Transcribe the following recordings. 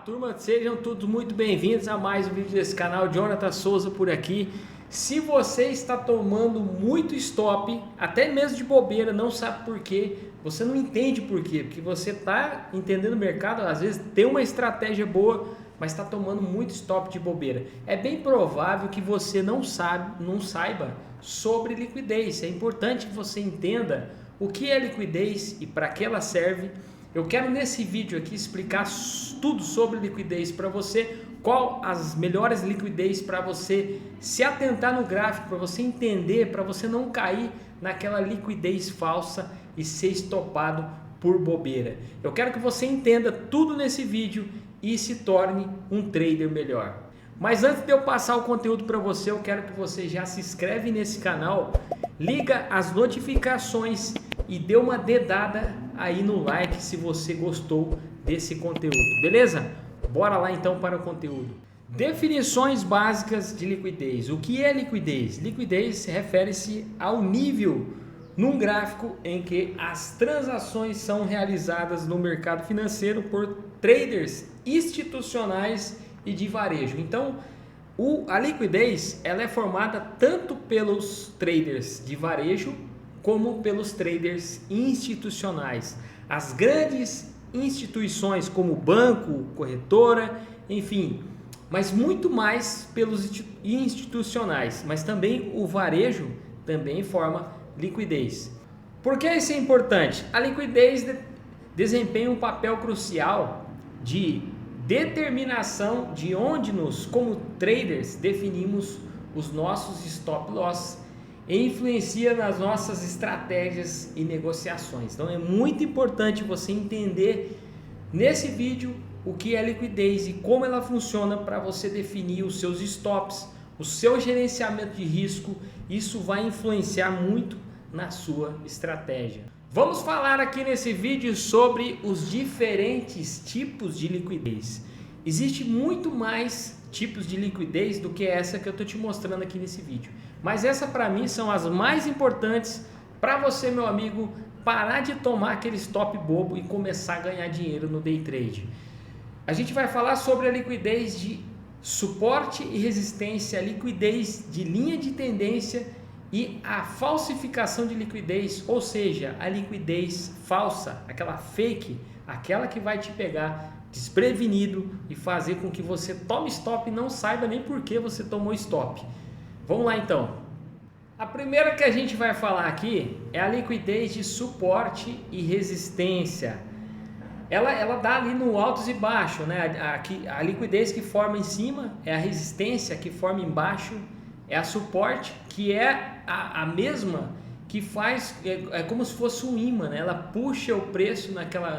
Turma, sejam todos muito bem-vindos a mais um vídeo desse canal. Jonathan Souza por aqui. Se você está tomando muito stop, até mesmo de bobeira, não sabe por quê, você não entende por quê, porque você está entendendo o mercado, às vezes tem uma estratégia boa, mas está tomando muito stop de bobeira. É bem provável que você não saiba sobre liquidez. É importante que você entenda o que é liquidez e para que ela serve. Eu quero nesse vídeo aqui explicar tudo sobre liquidez para você, qual as melhores liquidez para você se atentar no gráfico, para você entender, para você não cair naquela liquidez falsa e ser estopado por bobeira. Eu quero que você entenda tudo nesse vídeo e se torne um trader melhor. Mas antes de eu passar o conteúdo para você, eu quero que você já se inscreve nesse canal, liga as notificações e dê uma dedada aí no like se você gostou desse conteúdo, beleza? Bora lá então para o conteúdo. Definições básicas de liquidez. O que é liquidez? Liquidez refere-se ao nível num gráfico em que as transações são realizadas no mercado financeiro por traders institucionais e de varejo. Então, a liquidez ela é formada tanto pelos traders de varejo como pelos traders institucionais. As grandes instituições como banco, corretora, enfim, mas muito mais pelos institucionais, mas também o varejo também forma liquidez. Por que isso é importante? A liquidez desempenha um papel crucial de determinação de onde nós, como traders, definimos os nossos stop loss e influencia nas nossas estratégias e negociações. Então é muito importante você entender nesse vídeo o que é liquidez e como ela funciona para você definir os seus stops, o seu gerenciamento de risco. Isso vai influenciar muito na sua estratégia. Vamos falar aqui nesse vídeo sobre os diferentes tipos de liquidez. Existe muito mais tipos de liquidez do que essa que eu estou te mostrando aqui nesse vídeo. Mas essa para mim são as mais importantes para você, meu amigo, parar de tomar aquele stop bobo e começar a ganhar dinheiro no day trade. A gente vai falar sobre a liquidez de suporte e resistência, a liquidez de linha de tendência e a falsificação de liquidez, ou seja, a liquidez falsa, aquela fake, aquela que vai te pegar desprevenido e fazer com que você tome stop e não saiba nem por que você tomou stop. Vamos lá então. A primeira que a gente vai falar aqui é a liquidez de suporte e resistência. Ela dá ali no altos e baixos, né? A liquidez que forma em cima é a resistência, que forma embaixo é a suporte, que é a mesma que faz, é como se fosse um imã, né? Ela puxa o preço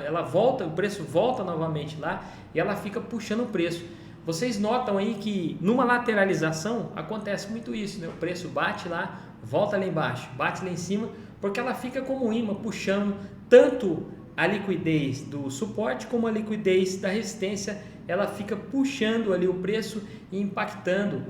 ela volta, o preço volta novamente lá e ela fica puxando o preço. Vocês notam aí que numa lateralização acontece muito isso, né? O preço bate lá, volta lá embaixo, bate lá em cima, porque ela fica como um imã puxando tanto a liquidez do suporte como a liquidez da resistência. Ela fica puxando ali o preço e impactando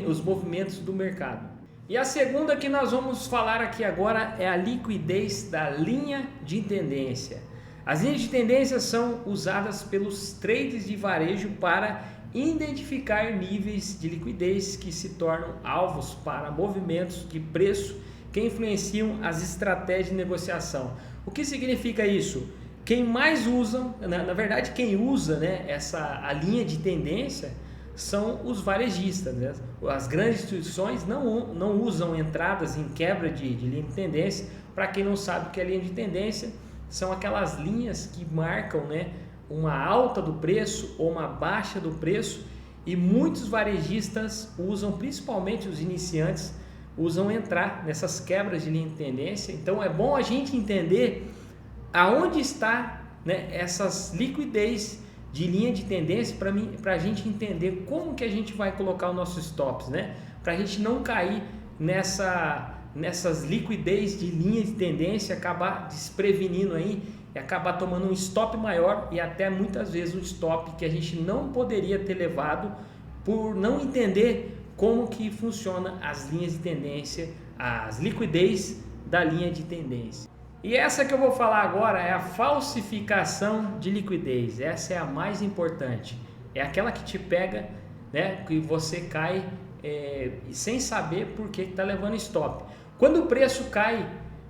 os movimentos do mercado. E a segunda que nós vamos falar aqui agora é a liquidez da linha de tendência. As linhas de tendência são usadas pelos traders de varejo para identificar níveis de liquidez que se tornam alvos para movimentos de preço que influenciam as estratégias de negociação. O que significa isso? Quem mais usa, na verdade quem usa, né, a linha de tendência são os varejistas, né? As grandes instituições não usam entradas em quebra de linha de tendência. Para quem não sabe o que é linha de tendência, são aquelas linhas que marcam, né, uma alta do preço ou uma baixa do preço, e muitos varejistas usam, principalmente os iniciantes, usam entrar nessas quebras de linha de tendência. Então é bom a gente entender aonde está, né, essas liquidez de linha de tendência para a gente entender como que a gente vai colocar os nossos stops, né? Para a gente não cair nessas liquidez de linha de tendência, acabar desprevenindo aí e acabar tomando um stop maior e até muitas vezes um stop que a gente não poderia ter levado por não entender como que funciona as linhas de tendência, as liquidez da linha de tendência. E essa que eu vou falar agora é a falsificação de liquidez. Essa é a mais importante. É aquela que te pega, né, que você cai sem saber por que está levando stop. Quando o preço cai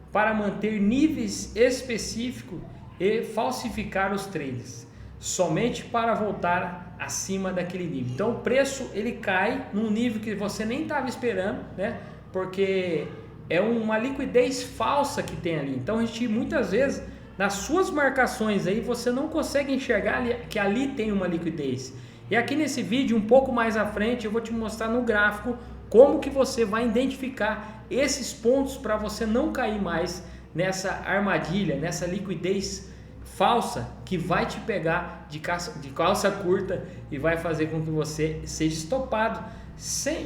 para manter níveis específicos e falsificar os trades, somente para voltar acima daquele nível. Então o preço ele cai num nível que você nem estava esperando, né? Porque é uma liquidez falsa que tem ali. Então a gente muitas vezes nas suas marcações aí você não consegue enxergar que ali tem uma liquidez. E aqui nesse vídeo um pouco mais à frente eu vou te mostrar no gráfico como que você vai identificar esses pontos para você não cair mais nessa armadilha, nessa liquidez falsa que vai te pegar de calça curta e vai fazer com que você seja estopado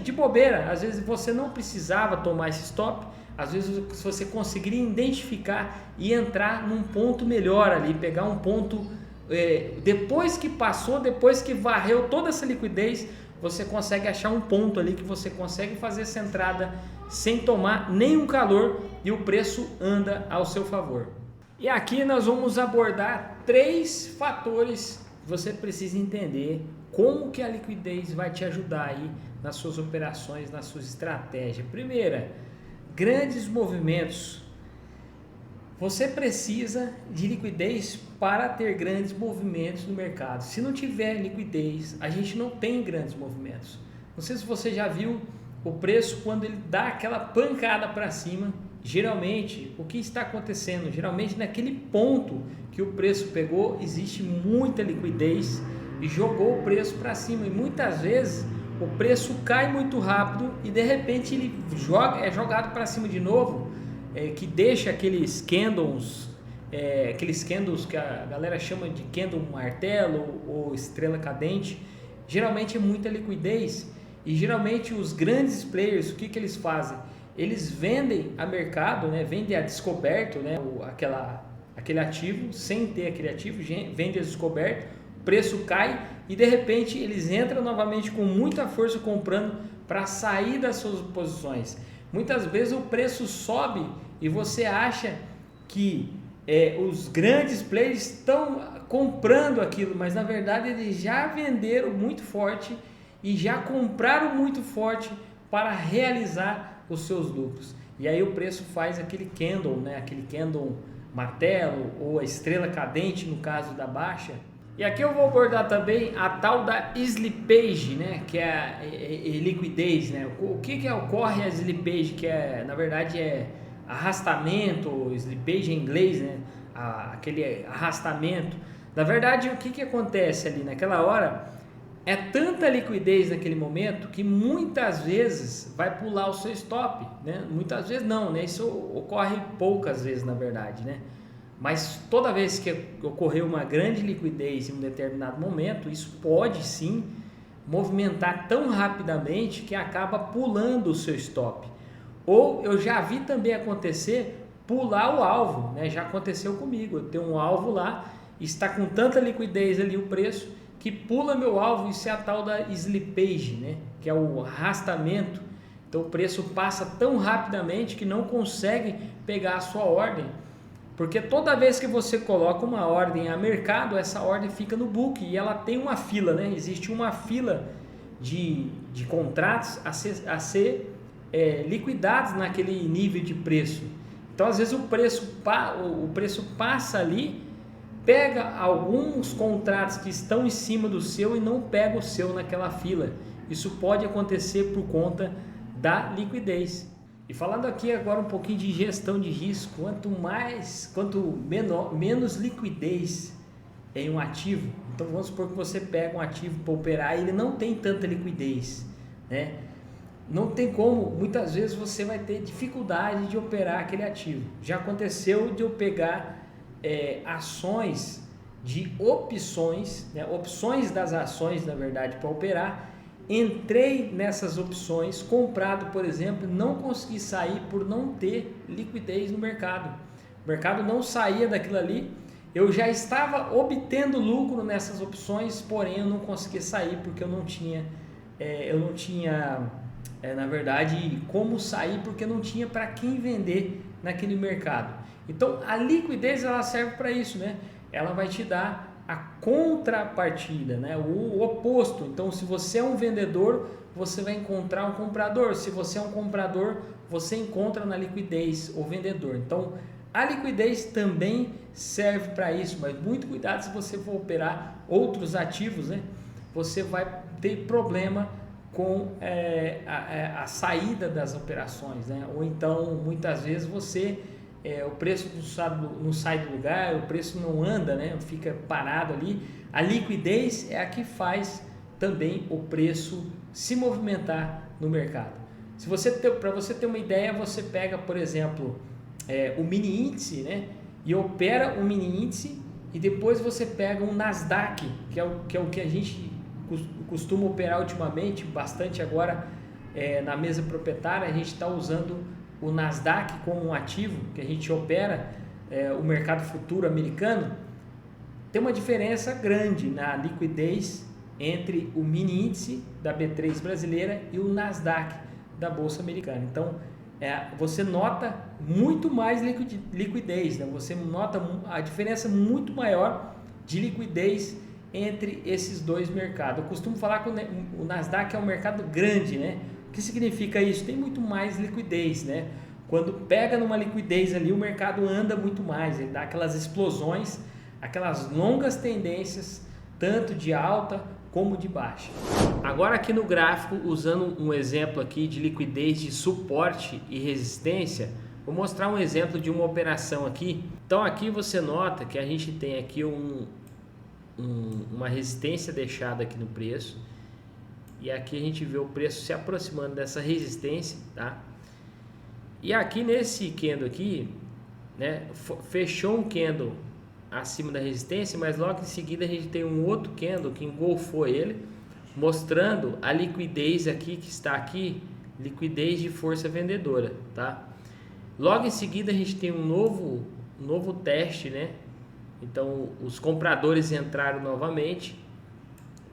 de bobeira. Às vezes você não precisava tomar esse stop, às vezes se você conseguiria identificar e entrar num ponto melhor ali, pegar um ponto depois que passou, depois que varreu toda essa liquidez, você consegue achar um ponto ali que você consegue fazer essa entrada sem tomar nenhum calor e o preço anda ao seu favor. E aqui nós vamos abordar 3 fatores que você precisa entender como que a liquidez vai te ajudar aí nas suas operações, nas suas estratégias. Primeira, grandes movimentos. Você precisa de liquidez para ter grandes movimentos no mercado. Se não tiver liquidez, a gente não tem grandes movimentos. Não sei se você já viu o preço quando ele dá aquela pancada para cima. Geralmente, o que está acontecendo? Geralmente naquele ponto que o preço pegou, existe muita liquidez e jogou o preço para cima. E muitas vezes o preço cai muito rápido e de repente ele é jogado para cima de novo, que deixa aqueles candles que a galera chama de candle martelo ou estrela cadente. Geralmente é muita liquidez e geralmente os grandes players, o que eles fazem? Eles vendem a mercado, né? Vendem a descoberto, né? Aquele ativo, sem ter aquele ativo, vende a descoberto, o preço cai e de repente eles entram novamente com muita força comprando para sair das suas posições. Muitas vezes o preço sobe e você acha que os grandes players estão comprando aquilo, mas na verdade eles já venderam muito forte e já compraram muito forte para realizar os seus lucros. E aí o preço faz aquele candle, né? Aquele candle martelo ou a estrela cadente no caso da baixa. E aqui eu vou abordar também a tal da slippage, né? Que é a liquidez, né? O que ocorre a slippage, que na verdade é arrastamento, slippage em inglês, né? Aquele arrastamento. Na verdade, o que acontece ali naquela hora? É tanta liquidez naquele momento que muitas vezes vai pular o seu stop, né? Muitas vezes não, né? Isso ocorre poucas vezes na verdade, né? Mas toda vez que ocorrer uma grande liquidez em um determinado momento, isso pode sim movimentar tão rapidamente que acaba pulando o seu stop. Ou eu já vi também acontecer pular o alvo, né? Já aconteceu comigo, eu tenho um alvo lá, está com tanta liquidez ali o preço que pula meu alvo. Isso é a tal da slippage, né? Que é o arrastamento. Então o preço passa tão rapidamente que não consegue pegar a sua ordem, porque toda vez que você coloca uma ordem a mercado, essa ordem fica no book e ela tem uma fila, né? Existe uma fila de contratos a ser liquidados naquele nível de preço. Então às vezes o preço passa ali, pega alguns contratos que estão em cima do seu e não pega o seu naquela fila. Isso pode acontecer por conta da liquidez. E falando aqui agora um pouquinho de gestão de risco, quanto menos liquidez em um ativo, então vamos supor que você pega um ativo para operar e ele não tem tanta liquidez, né? Não tem como, muitas vezes você vai ter dificuldade de operar aquele ativo. Já aconteceu de eu pegar ações de opções, né? Opções das ações na verdade para operar. Entrei nessas opções, comprado por exemplo, não consegui sair por não ter liquidez no mercado. O mercado não saía daquilo ali, eu já estava obtendo lucro nessas opções, porém eu não consegui sair porque eu não tinha na verdade como sair, porque não tinha para quem vender naquele mercado. Então a liquidez ela serve para isso, né? Ela vai te dar a contrapartida, né? O oposto. Então se você é um vendedor, você vai encontrar um comprador. Se você é um comprador, você encontra na liquidez o vendedor. Então a liquidez também serve para isso, mas muito cuidado se você for operar outros ativos, né? Você vai ter problema com a saída das operações, né? Ou então muitas vezes o preço não sai do lugar, o preço não anda, né? Fica parado ali. A liquidez é a que faz também o preço se movimentar no mercado. Para você ter uma ideia, você pega, por exemplo, o mini índice, né? E opera o mini índice e depois você pega um Nasdaq, que é o que a gente costuma operar ultimamente, bastante agora na mesa proprietária. A gente está usando o Nasdaq como um ativo que a gente opera, o mercado futuro americano. Tem uma diferença grande na liquidez entre o mini índice da B3 brasileira e o Nasdaq da Bolsa Americana. Então, você nota muito mais liquidez, né? Você nota a diferença muito maior de liquidez entre esses dois mercados. Eu costumo falar que o Nasdaq é um mercado grande, né? O que significa isso? Tem muito mais liquidez, né? Quando pega numa liquidez ali, o mercado anda muito mais, ele dá aquelas explosões, aquelas longas tendências, tanto de alta como de baixa. Agora aqui no gráfico, usando um exemplo aqui de liquidez de suporte e resistência, vou mostrar um exemplo de uma operação aqui. Então aqui você nota que a gente tem aqui uma resistência deixada aqui no preço, e aqui a gente vê o preço se aproximando dessa resistência, tá? E aqui nesse candle aqui, né, fechou um candle acima da resistência, mas logo em seguida a gente tem um outro candle que engolfou ele, mostrando a liquidez aqui que está aqui, liquidez de força vendedora, tá? Logo em seguida a gente tem um novo teste, né? Então os compradores entraram novamente,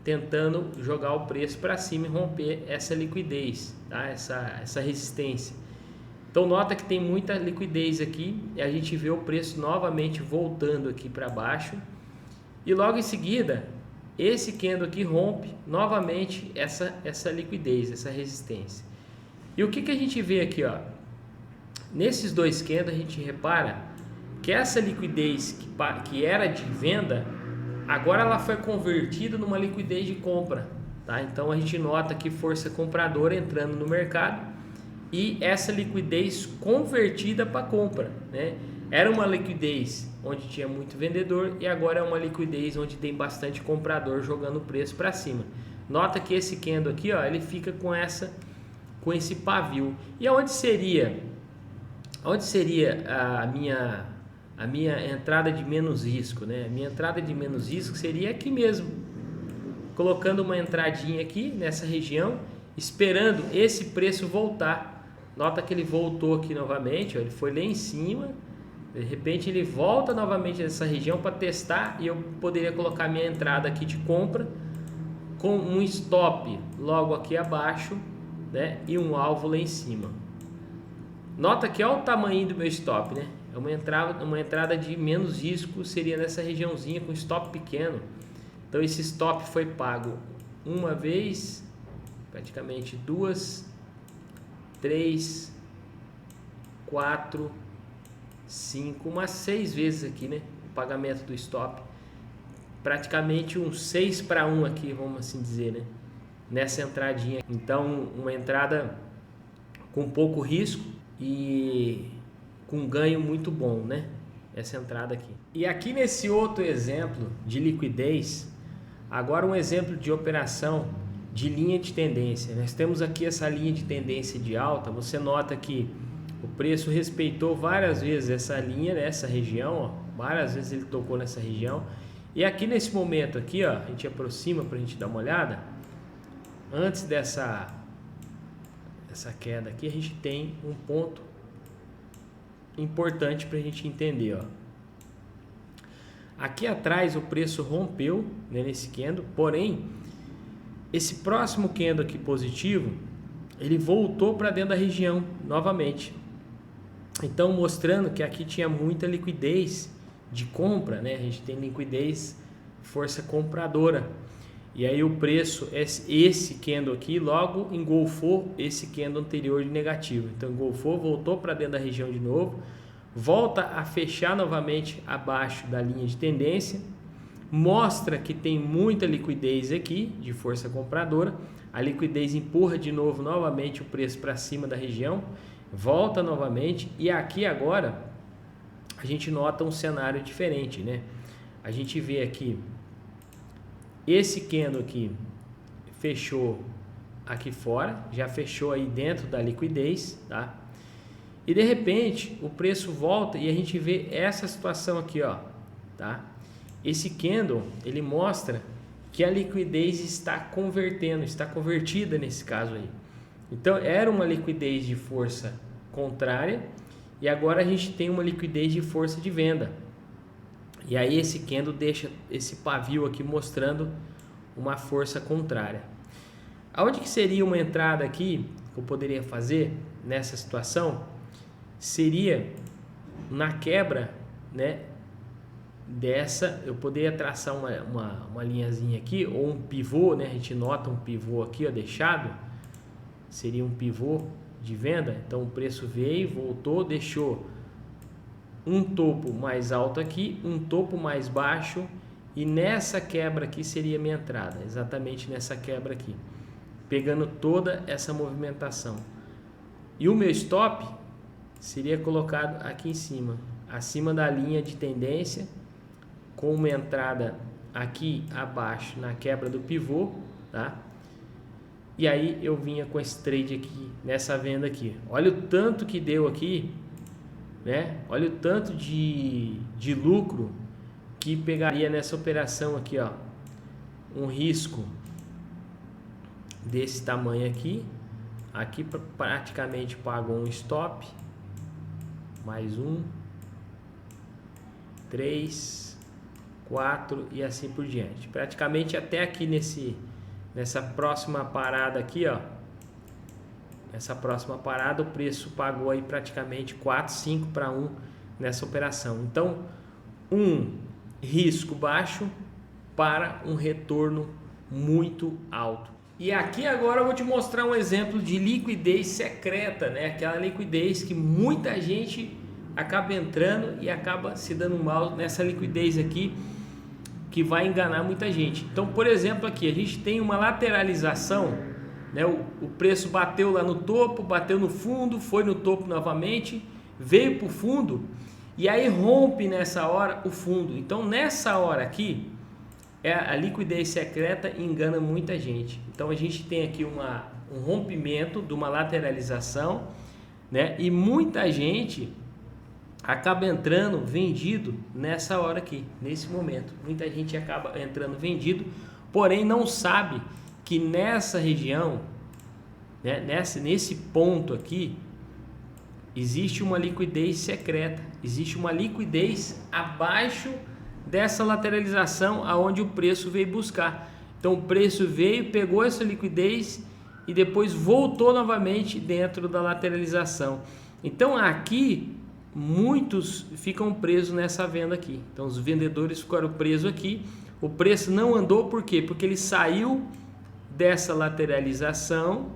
tentando jogar o preço para cima e romper essa liquidez, tá? Essa resistência. Então nota que tem muita liquidez aqui e a gente vê o preço novamente voltando aqui para baixo. E logo em seguida, esse candle aqui rompe novamente essa liquidez, essa resistência. E o que a gente vê aqui, ó? Nesses dois candles a gente repara que essa liquidez que era de venda, agora ela foi convertida numa liquidez de compra, tá? Então a gente nota aqui força compradora entrando no mercado e essa liquidez convertida para compra, né? Era uma liquidez onde tinha muito vendedor e agora é uma liquidez onde tem bastante comprador jogando o preço para cima. Nota que esse candle aqui, ó, ele fica com esse pavio. E onde seria a minha entrada de menos risco, né? A minha entrada de menos risco seria aqui mesmo, colocando uma entradinha aqui nessa região, esperando esse preço voltar. Nota que ele voltou aqui novamente, ó, ele foi lá em cima, de repente ele volta novamente nessa região para testar e eu poderia colocar minha entrada aqui de compra com um stop logo aqui abaixo, né? E um alvo lá em cima. Nota que olha o tamanho do meu stop, né? É uma entrada de menos risco, seria nessa regiãozinha com stop pequeno. Então esse stop foi pago uma vez, praticamente duas, 3, 4, 5, umas 6 vezes aqui, né? O pagamento do stop. Praticamente um 6 para 1 aqui, vamos assim dizer, né? Nessa entradinha. Então, uma entrada com pouco risco e com ganho muito bom, né? Essa entrada aqui. E aqui nesse outro exemplo de liquidez, agora um exemplo de operação de linha de tendência. Nós temos aqui essa linha de tendência de alta. Você nota que o preço respeitou várias vezes essa linha, nessa região, ó, várias vezes ele tocou nessa região. E aqui nesse momento aqui, ó, a gente aproxima para a gente dar uma olhada. Antes dessa queda aqui, a gente tem um ponto importante para a gente entender, ó. Aqui atrás o preço rompeu, né, nesse candle, porém esse próximo candle aqui positivo, ele voltou para dentro da região novamente. Então, mostrando que aqui tinha muita liquidez de compra, né? A gente tem liquidez, força compradora. E aí o preço, esse candle aqui, logo engolfou esse candle anterior de negativo. Então, engolfou, voltou para dentro da região de novo, volta a fechar novamente abaixo da linha de tendência, mostra que tem muita liquidez aqui, de força compradora. A liquidez empurra de novo, novamente, o preço para cima da região, volta novamente, e aqui agora a gente nota um cenário diferente, né? A gente vê aqui esse candle aqui fechou aqui fora, já fechou aí dentro da liquidez, tá? E de repente o preço volta e a gente vê essa situação aqui, ó, tá? Esse candle, ele mostra que a liquidez está convertendo, está convertida nesse caso aí. Então era uma liquidez de força contrária e agora a gente tem uma liquidez de força de venda. E aí esse candle deixa esse pavio aqui mostrando uma força contrária. Aonde que seria uma entrada aqui que eu poderia fazer nessa situação? Seria na quebra, né, dessa, eu poderia traçar uma linhazinha aqui, ou um pivô, né? A gente nota um pivô aqui, ó, deixado, seria um pivô de venda. Então o preço veio, voltou, deixou um topo mais alto aqui, um topo mais baixo, e nessa quebra aqui seria minha entrada, exatamente nessa quebra aqui, pegando toda essa movimentação. E o meu stop seria colocado aqui em cima, acima da linha de tendência, com uma entrada aqui abaixo na quebra do pivô, tá? E aí eu vinha com esse trade aqui, nessa venda aqui. Olha o tanto que deu aqui, né? Olha o tanto de lucro que pegaria nessa operação aqui, ó. Um risco desse tamanho aqui. Aqui praticamente pagou um stop. Mais um. 3, 4 e assim por diante. Praticamente até aqui nessa próxima parada aqui, ó. Essa próxima parada o preço pagou aí praticamente 4, 5 para 1 nessa operação. Então, um risco baixo para um retorno muito alto. E aqui agora eu vou te mostrar um exemplo de liquidez secreta, né? Aquela liquidez que muita gente acaba entrando e acaba se dando mal nessa liquidez aqui, que vai enganar muita gente. Então, por exemplo, aqui a gente tem uma lateralização, né? O preço bateu lá no topo, bateu no fundo, foi no topo novamente, veio para o fundo e aí rompe nessa hora o fundo. Então, nessa hora aqui, a liquidez secreta engana muita gente. Então, a gente tem aqui um rompimento de uma lateralização, né? E muita gente acaba entrando vendido nessa hora aqui, nesse momento. Muita gente acaba entrando vendido, porém não sabe que nessa região, né, nesse ponto aqui, existe uma liquidez secreta, existe uma liquidez abaixo dessa lateralização aonde o preço veio buscar. Então o preço veio, pegou essa liquidez e depois voltou novamente dentro da lateralização. Então aqui muitos ficam presos nessa venda aqui. Então os vendedores ficaram presos aqui. O preço não andou, por quê? Porque ele saiu dessa lateralização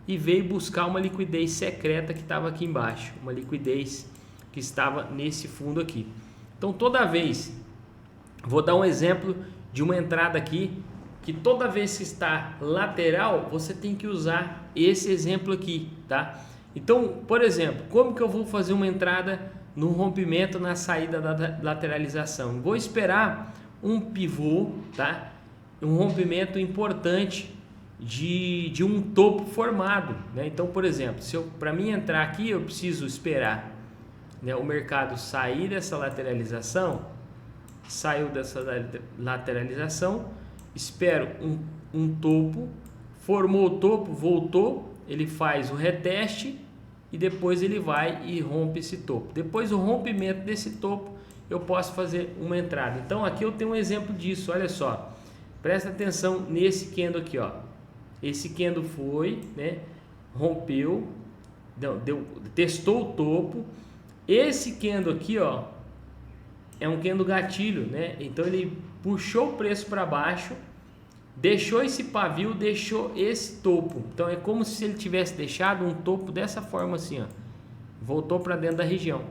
e veio buscar uma liquidez secreta que estava aqui embaixo, uma liquidez que estava nesse fundo aqui. Então toda vez, vou dar um exemplo de uma entrada aqui, que toda vez que está lateral, você tem que usar esse exemplo aqui, tá? Então, por exemplo, como que eu vou fazer uma entrada no rompimento na saída da lateralização? Vou esperar um pivô, tá? Um rompimento importante de um topo formado, né? Então, por exemplo, se para mim entrar aqui, eu preciso esperar, né, o mercado sair dessa lateralização, saiu dessa lateralização, espero um topo, formou o topo, voltou, ele faz o reteste e depois ele vai e rompe esse topo. Depois do rompimento desse topo, eu posso fazer uma entrada. Então aqui eu tenho um exemplo disso, olha só. Presta atenção nesse candle aqui, ó. Esse candle foi, né, rompeu, testou o topo, Esse candle aqui, ó, é um candle gatilho, né? Então ele puxou o preço para baixo, deixou esse pavio, deixou esse topo. Então é como se ele tivesse deixado um topo dessa forma assim, ó. Voltou para dentro da região.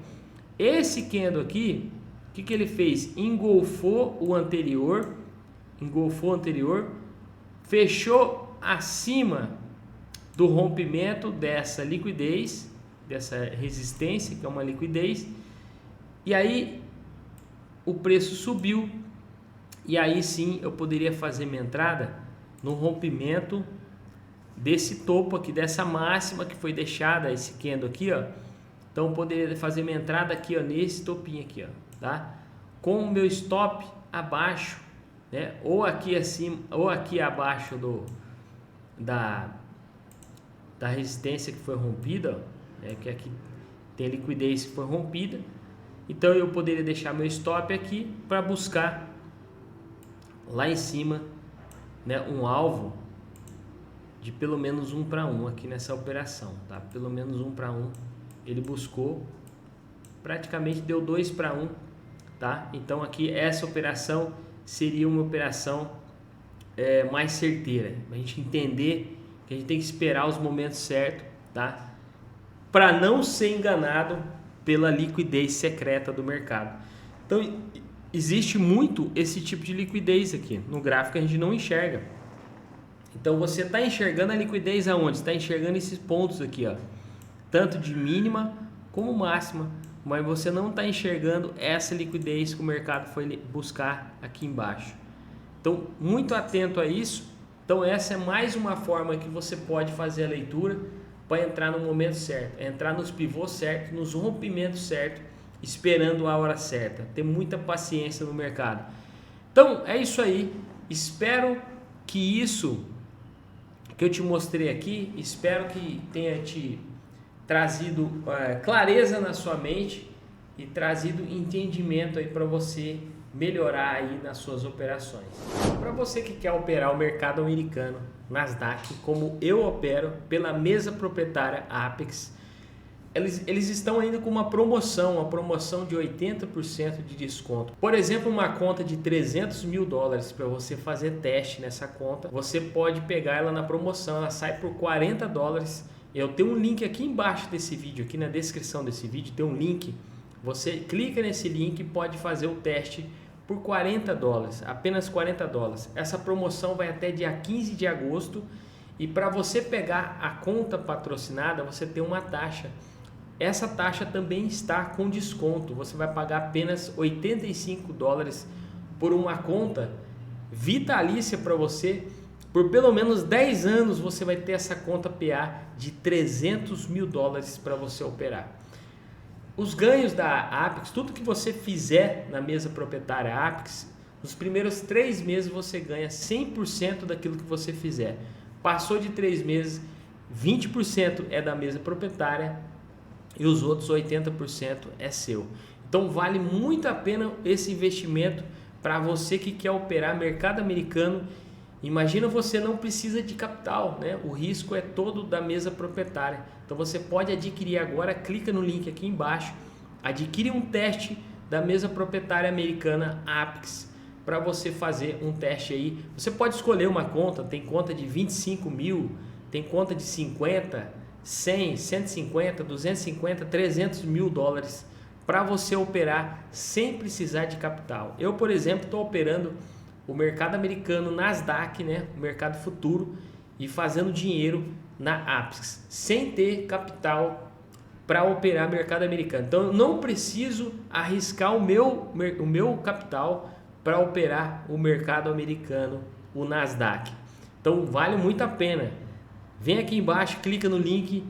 Esse candle aqui, o que ele fez? Engolfou o anterior, fechou acima do rompimento dessa liquidez, dessa resistência, que é uma liquidez, e aí o preço subiu, e aí sim eu poderia fazer minha entrada no rompimento desse topo aqui, dessa máxima que foi deixada, esse candle aqui, ó. Então eu poderia fazer minha entrada aqui, ó, nesse topinho aqui, ó, tá? Com o meu stop abaixo, né? Ou aqui acima, ou aqui abaixo da resistência que foi rompida, ó, né? Que aqui tem liquidez que foi rompida. Então eu poderia deixar meu stop aqui para buscar lá em cima, né, um alvo de pelo menos 1 para 1 aqui nessa operação, tá? Pelo menos 1 para 1 ele buscou, praticamente deu 2 para 1, tá? Então aqui essa operação seria uma operação mais certeira, a gente entender que a gente tem que esperar os momentos certos, tá? Para não ser enganado pela liquidez secreta do mercado. Então existe muito esse tipo de liquidez aqui no gráfico, a gente não enxerga. Então você está enxergando a liquidez aonde? Está enxergando esses pontos aqui, ó, tanto de mínima como máxima, mas você não está enxergando essa liquidez que o mercado foi buscar aqui embaixo. Então muito atento a isso. Então essa é mais uma forma que você pode fazer a leitura para entrar no momento certo, entrar nos pivôs certos, nos rompimentos certos, esperando a hora certa, ter muita paciência no mercado. Então é isso aí, espero que isso que eu te mostrei aqui, espero que tenha te trazido clareza na sua mente e trazido entendimento aí para você melhorar aí nas suas operações. Para você que quer operar o mercado americano, Nasdaq, como eu opero pela mesa proprietária Apex, eles estão ainda com uma promoção de 80% de desconto. Por exemplo, uma conta de $300 mil para você fazer teste nessa conta, você pode pegar ela na promoção, ela sai por $40. Eu tenho um link aqui embaixo desse vídeo, aqui na descrição desse vídeo tem um link. Você clica nesse link e pode fazer o teste por $40, apenas $40. Essa promoção vai até dia 15 de agosto e para você pegar a conta patrocinada, você tem uma taxa. Essa taxa também está com desconto, você vai pagar apenas $85 por uma conta vitalícia para você. Por pelo menos 10 anos você vai ter essa conta PA de $300 mil para você operar. Os ganhos da Apex, tudo que você fizer na mesa proprietária Apex, nos primeiros 3 meses você ganha 100% daquilo que você fizer. Passou de 3 meses, 20% é da mesa proprietária e os outros 80% é seu. Então vale muito a pena esse investimento para você que quer operar mercado americano. Imagina, você não precisa de capital, né? O risco é todo da mesa proprietária. Então você pode adquirir agora, clica no link aqui embaixo, adquire um teste da mesa proprietária americana Apex para você fazer um teste aí. Você pode escolher uma conta, tem conta de 25 mil, tem conta de 50, 100, 150, 250, $300 mil para você operar sem precisar de capital. Eu, por exemplo, estou operando o mercado americano Nasdaq, né, o mercado futuro, e fazendo dinheiro na Apex, sem ter capital para operar mercado americano. Então eu não preciso arriscar o meu capital para operar o mercado americano, o Nasdaq. Então vale muito a pena. Vem aqui embaixo, clica no link,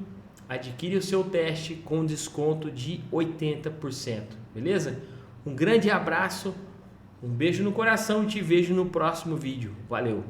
adquire o seu teste com desconto de 80%, beleza? Um grande abraço, um beijo no coração e te vejo no próximo vídeo. Valeu!